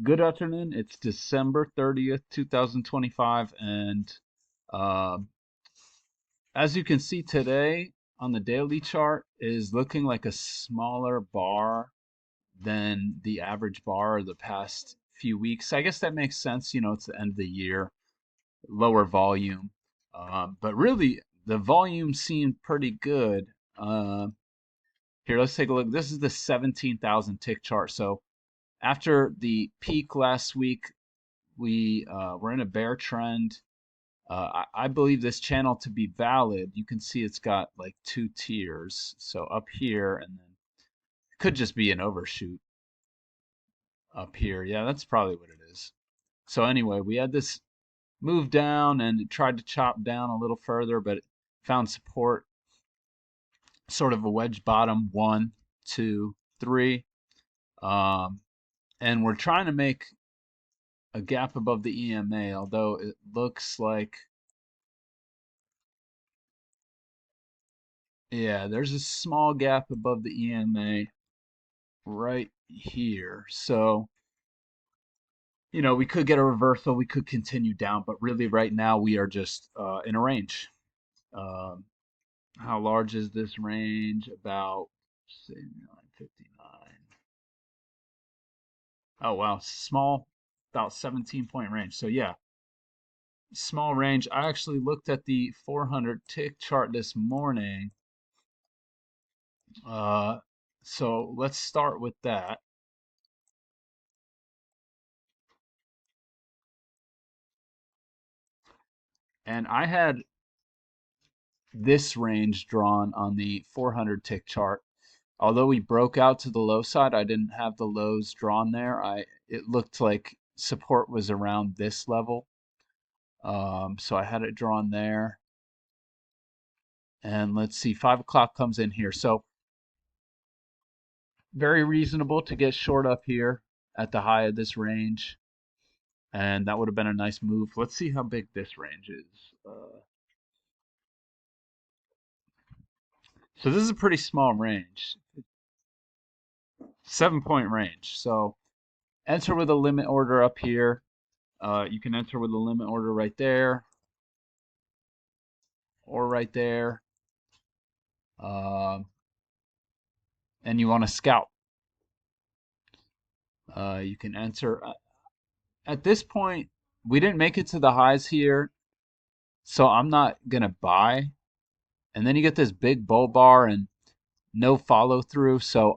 Good afternoon. It's December 30th, 2025, and uh, as you can see today on the daily chart is looking like a smaller bar than the average bar of the past few weeks. I guess that makes sense. It's the end of the year, lower volume, but really the volume seemed pretty good. Uh, Here, let's take a look. This is the 17,000 tick chart. So after the peak last week, we're in a bear trend. I believe this channel to be valid. You can see it's got like two tiers. So up here, and then it could just be an overshoot up here. Yeah, that's probably what it is. So anyway, we had this move down and it tried to chop down a little further, but it found support, sort of a wedge bottom, one, two, three. Um, and we're trying to make a gap above the EMA, although it looks like, yeah, there's a small gap above the EMA right here. So, we could get a reversal, we could continue down, but really right now we are just in a range. Um, how large is this range? About, say, 959. Oh, wow, small, about 17-point range. So, yeah, small range. I actually looked at the 400 tick chart this morning. Uh, so let's start with that. And I had this range drawn on the 400 tick chart. Although we broke out to the low side, I didn't have the lows drawn there. It looked like support was around this level. So I had it drawn there. And let's see, 5 o'clock comes in here. So very reasonable to get short up here at the high of this range. And that would have been a nice move. Let's see how big this range is. So this is a pretty small range, 7-point range. So enter with a limit order up here. You can enter with a limit order right there or right there. Um, and you want to scout. You can enter. At this point, we didn't make it to the highs here, so I'm not going to buy. And then you get this big bull bar and no follow through. So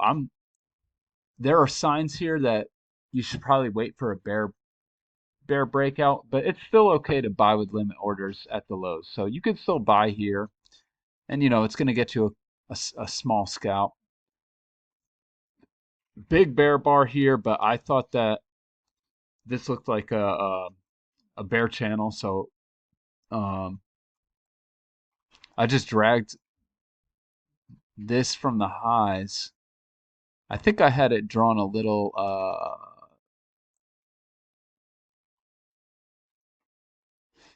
there are signs here that you should probably wait for a bear breakout, but it's still okay to buy with limit orders at the lows. So you can still buy here, and it's going to get you a small scalp. Big bear bar here, but I thought that this looked like a bear channel, so um, I just dragged this from the highs. I think I had it drawn a little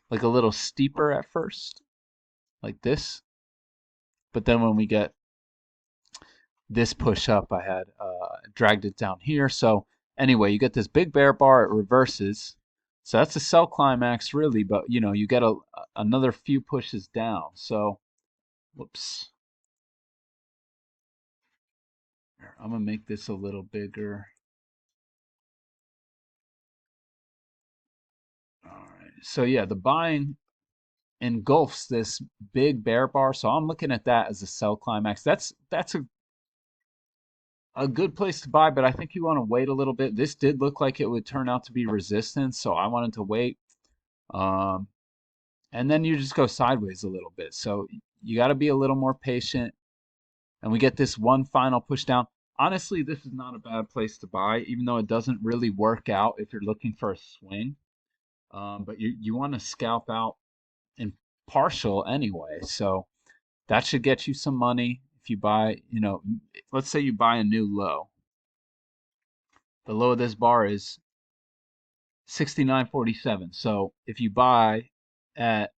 like a little steeper at first, like this. But then when we get this push up, I had dragged it down here. So anyway, you get this big bear bar, it reverses. So that's a sell climax really, but you get another few pushes down. So, whoops. I'm gonna make this a little bigger. All right. So yeah, the buying engulfs this big bear bar. So I'm looking at that as a sell climax. That's a good place to buy, but I think you want to wait a little bit. This did look like it would turn out to be resistance, so I wanted to wait. Um, and then you just go sideways a little bit. So you got to be a little more patient. And we get this one final push down. Honestly, this is not a bad place to buy, even though it doesn't really work out if you're looking for a swing. But you want to scalp out in partial anyway. So that should get you some money if you buy, let's say you buy a new low. The low of this bar is 69.47. So if you buy at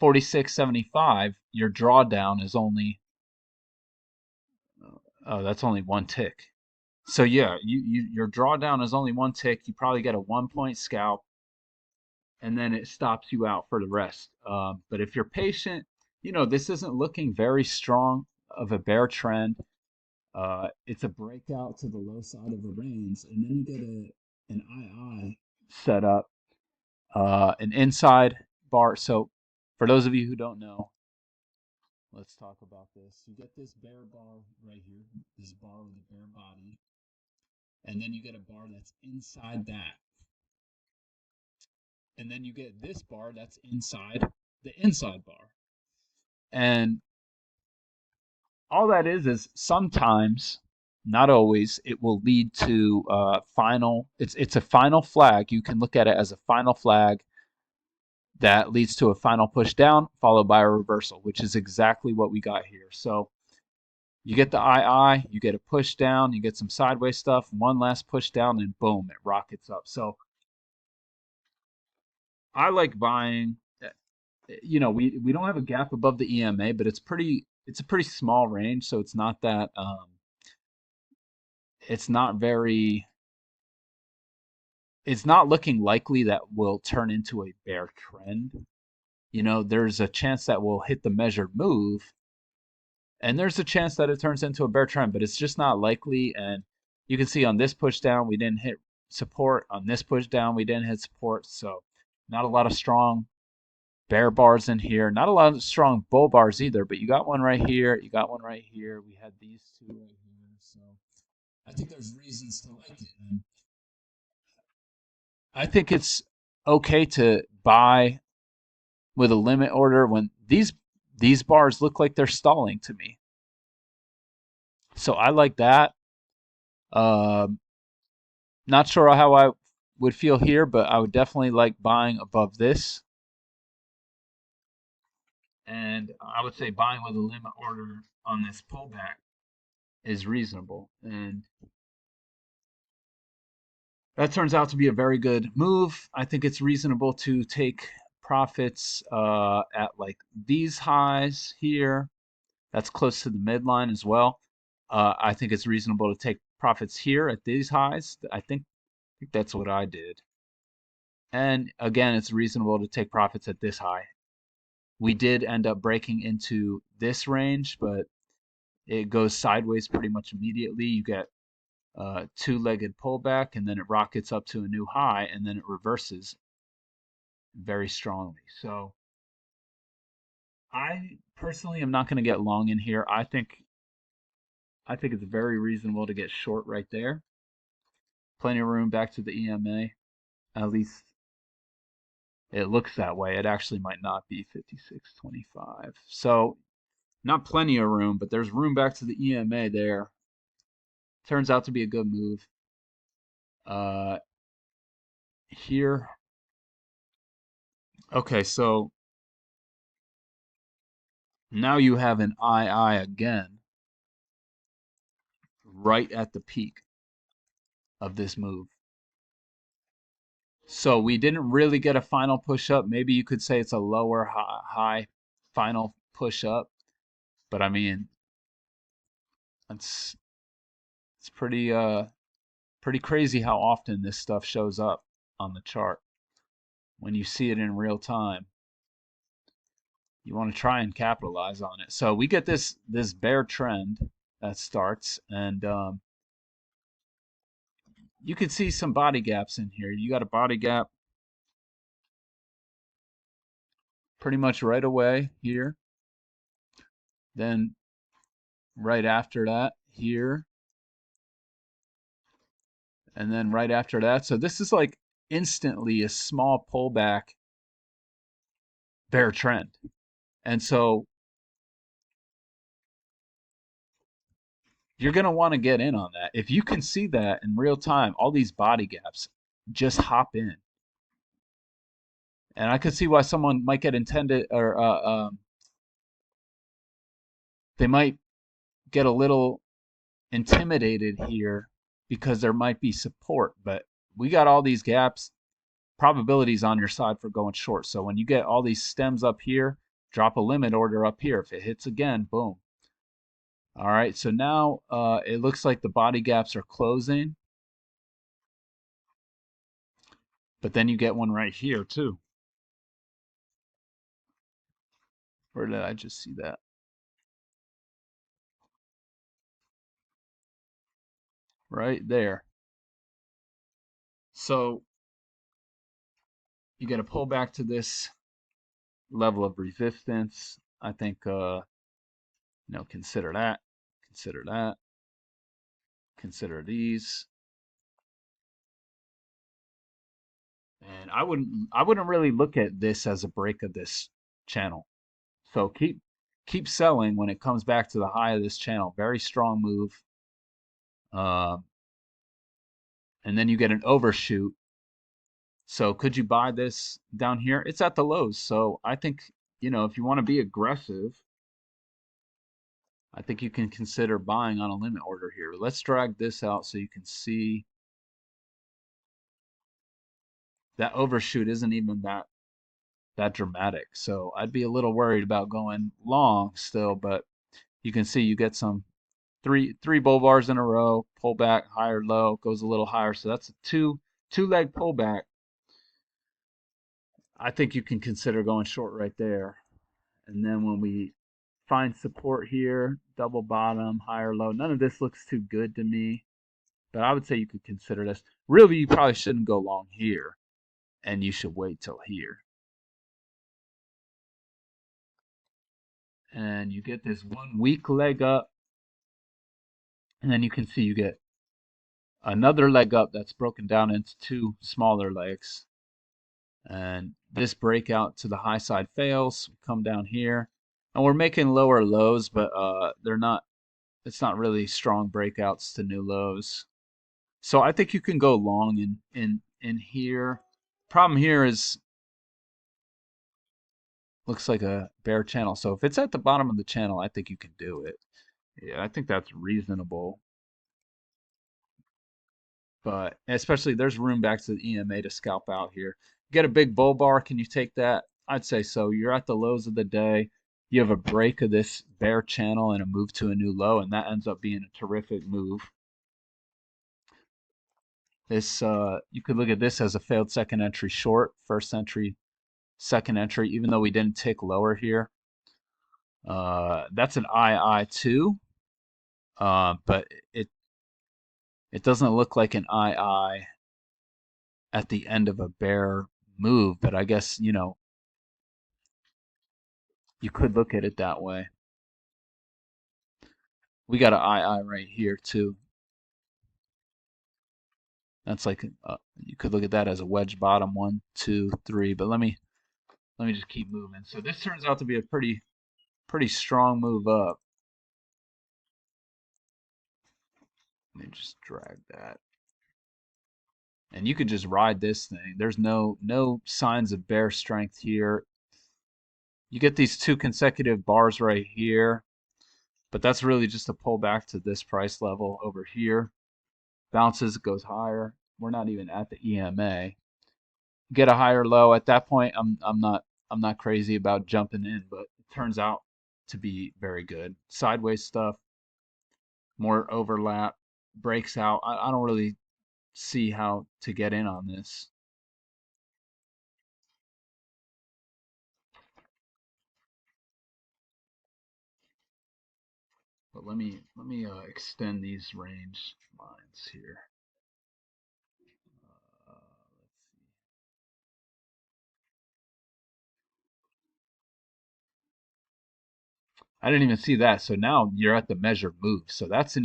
46.75, your drawdown is only, oh, that's only one tick. So yeah, your drawdown is only one tick. You probably get a 1 point scalp, and then it stops you out for the rest. But if you're patient, this isn't looking very strong of a bear trend. It's a breakout to the low side of the range, and then you get an II set up, an inside bar. So for those of you who don't know, let's talk about this. You get this bear bar right here, this bar with a bear body, and then you get a bar that's inside that. And then you get this bar that's inside the inside bar. And all that is sometimes, not always, it will lead to final. It's a final flag. You can look at it as a final flag that leads to a final push down followed by a reversal, which is exactly what we got here. So you get the II, you get a push down, you get some sideways stuff, one last push down, and boom, it rockets up. So I like buying. We don't have a gap above the EMA, but it's a pretty small range, so it's not that it's not very it's not looking likely that will turn into a bear trend. There's a chance that we'll hit the measured move, and there's a chance that it turns into a bear trend, but it's just not likely. And you can see on this push down, we didn't hit support. On this push down, we didn't hit support. So not a lot of strong bear bars in here. Not a lot of strong bull bars either, but you got one right here. You got one right here. We had these two right here. So I think there's reasons to like it. And I think it's okay to buy with a limit order when these bars look like they're stalling to me. So I like that. Um, Not sure how I would feel here, but I would definitely like buying above this. And I would say buying with a limit order on this pullback is reasonable. And that turns out to be a very good move. I think it's reasonable to take profits at like these highs here. That's close to the midline as well. I think it's reasonable to take profits here at these highs. I think that's what I did. And again, it's reasonable to take profits at this high. We did end up breaking into this range, but it goes sideways pretty much immediately. You get two-legged pullback, and then it rockets up to a new high, and then it reverses very strongly. So I personally am not going to get long in here. I think it's very reasonable to get short right there. Plenty of room back to the EMA. At least it looks that way. It actually might not be 56.25. So not plenty of room, but there's room back to the EMA there. Turns out to be a good move. Here. Okay, so now you have an II again right at the peak of this move. So we didn't really get a final push up. Maybe you could say it's a lower high final push up, but I mean it's pretty crazy how often this stuff shows up on the chart. When you see it in real time, you want to try and capitalize on it. So we get this bear trend that starts, and you can see some body gaps in here. You got a body gap pretty much right away here. Then right after that here. And then right after that. So this is like instantly a small pullback bear trend. And so you're going to want to get in on that. If you can see that in real time, all these body gaps, just hop in. And I could see why someone might get intended, or they might get a little intimidated here because there might be support. But we got all these gaps, probabilities on your side for going short. So when you get all these stems up here, drop a limit order up here. If it hits again, boom. All right, so now it looks like the body gaps are closing, but then you get one right here too. Where did I just see that? Right there. So you got to pull back to this level of resistance. I think, consider that, consider that, consider these. And I wouldn't really look at this as a break of this channel. So keep selling when it comes back to the high of this channel. Very strong move. Uh, and then you get an overshoot. So could you buy this down here? It's at the lows. So I think, if you want to be aggressive, I think you can consider buying on a limit order here. Let's drag this out so you can see that overshoot isn't even that dramatic. So I'd be a little worried about going long still, but you can see you get some three bull bars in a row, pull back, higher, low, goes a little higher. So that's a two leg pullback. I think you can consider going short right there. And then when we find support here, double bottom, higher, low, none of this looks too good to me. But I would say you could consider this. Really, you probably shouldn't go long here, and you should wait till here. And you get this 1 weak leg up, and then you can see you get another leg up that's broken down into two smaller legs. And this breakout to the high side fails. We come down here, and we're making lower lows, but they're not. It's not really strong breakouts to new lows. So I think you can go long in here. Problem here is looks like a bear channel. So if it's at the bottom of the channel, I think you can do it. Yeah, I think that's reasonable. But especially there's room back to the EMA to scalp out here. Get a big bull bar. Can you take that? I'd say so. You're at the lows of the day. You have a break of this bear channel and a move to a new low, and that ends up being a terrific move. This you could look at this as a failed second entry short, first entry, second entry, even though we didn't tick lower here. That's an II2, but it doesn't look like an II at the end of a bear move. But I guess you could look at it that way. We got an II right here too. That's like you could look at that as a wedge bottom, 1, 2, 3. But let me just keep moving. So this turns out to be a pretty strong move up. Let me just drag that. And you could just ride this thing. There's no signs of bear strength here. You get these two consecutive bars right here, but that's really just a pullback to this price level over here. Bounces, it goes higher. We're not even at the EMA. Get a higher low. At that point, I'm not crazy about jumping in, but it turns out to be very good. Sideways stuff, more overlap, breaks out. I don't really see how to get in on this. But let me extend these range lines here. Let's see. I didn't even see that. So now you're at the measured move. So that's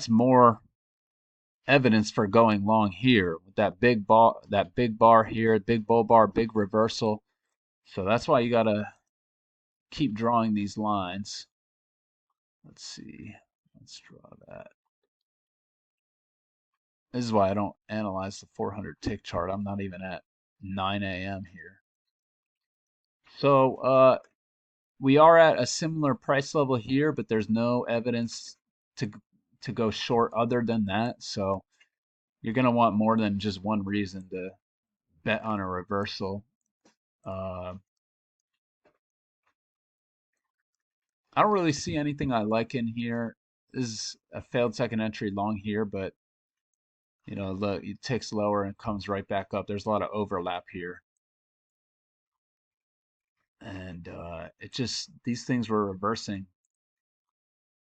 more evidence for going long here with that big bar here, big bull bar, big reversal. So that's why you gotta keep drawing these lines. Let's see. Let's draw that. This is why I don't analyze the 400 tick chart. I'm not even at 9 a.m. here. So we are at a similar price level here, but there's no evidence to to go short other than that. So you're gonna want more than just one reason to bet on a reversal. Uh, I don't really see anything I like in here. This is a failed second entry long here, but look, it ticks lower and comes right back up. There's a lot of overlap here. And it just, these things were reversing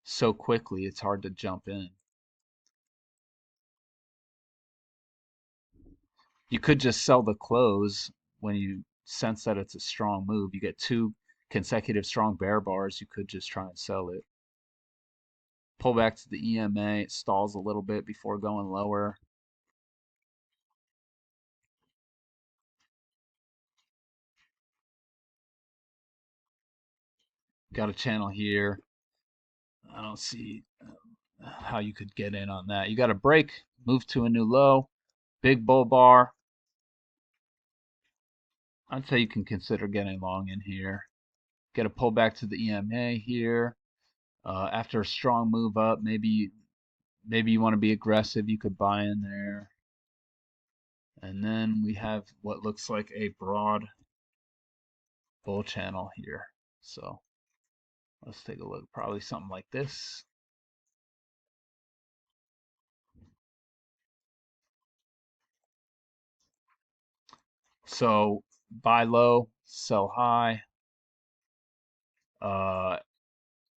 so quickly, it's hard to jump in. You could just sell the close when you sense that it's a strong move. You get two consecutive strong bear bars, you could just try and sell it. Pull back to the EMA, it stalls a little bit before going lower. Got a channel here. I don't see how you could get in on that. You got a break, move to a new low, big bull bar. I'd say you can consider getting long in here. Get a pull back to the EMA here. After a strong move up, maybe you want to be aggressive. You could buy in there. And then we have what looks like a broad bull channel here. So let's take a look. Probably something like this. So buy low, sell high. Uh,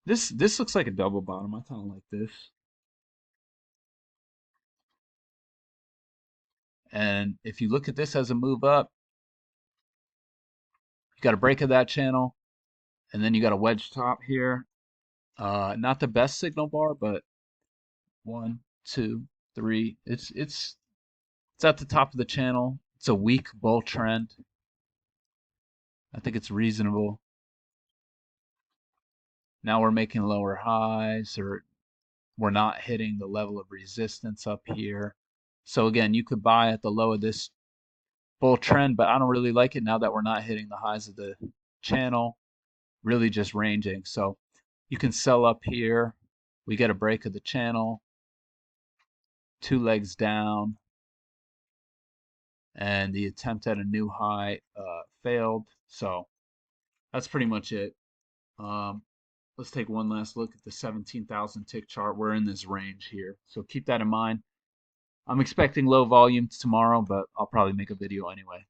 this looks like a double bottom. I kind of like this. And if you look at this as a move up, you got a break of that channel, and then you got a wedge top here. Not the best signal bar, but one, two, three. It's at the top of the channel. It's a weak bull trend. I think it's reasonable. Now we're making lower highs, or we're not hitting the level of resistance up here. So again, you could buy at the low of this bull trend, but I don't really like it now that we're not hitting the highs of the channel, really just ranging. So you can sell up here. We get a break of the channel, two legs down, and the attempt at a new high failed. So that's pretty much it. Um, let's take one last look at the 17,000 tick chart. We're in this range here, so keep that in mind. I'm expecting low volume tomorrow, but I'll probably make a video anyway.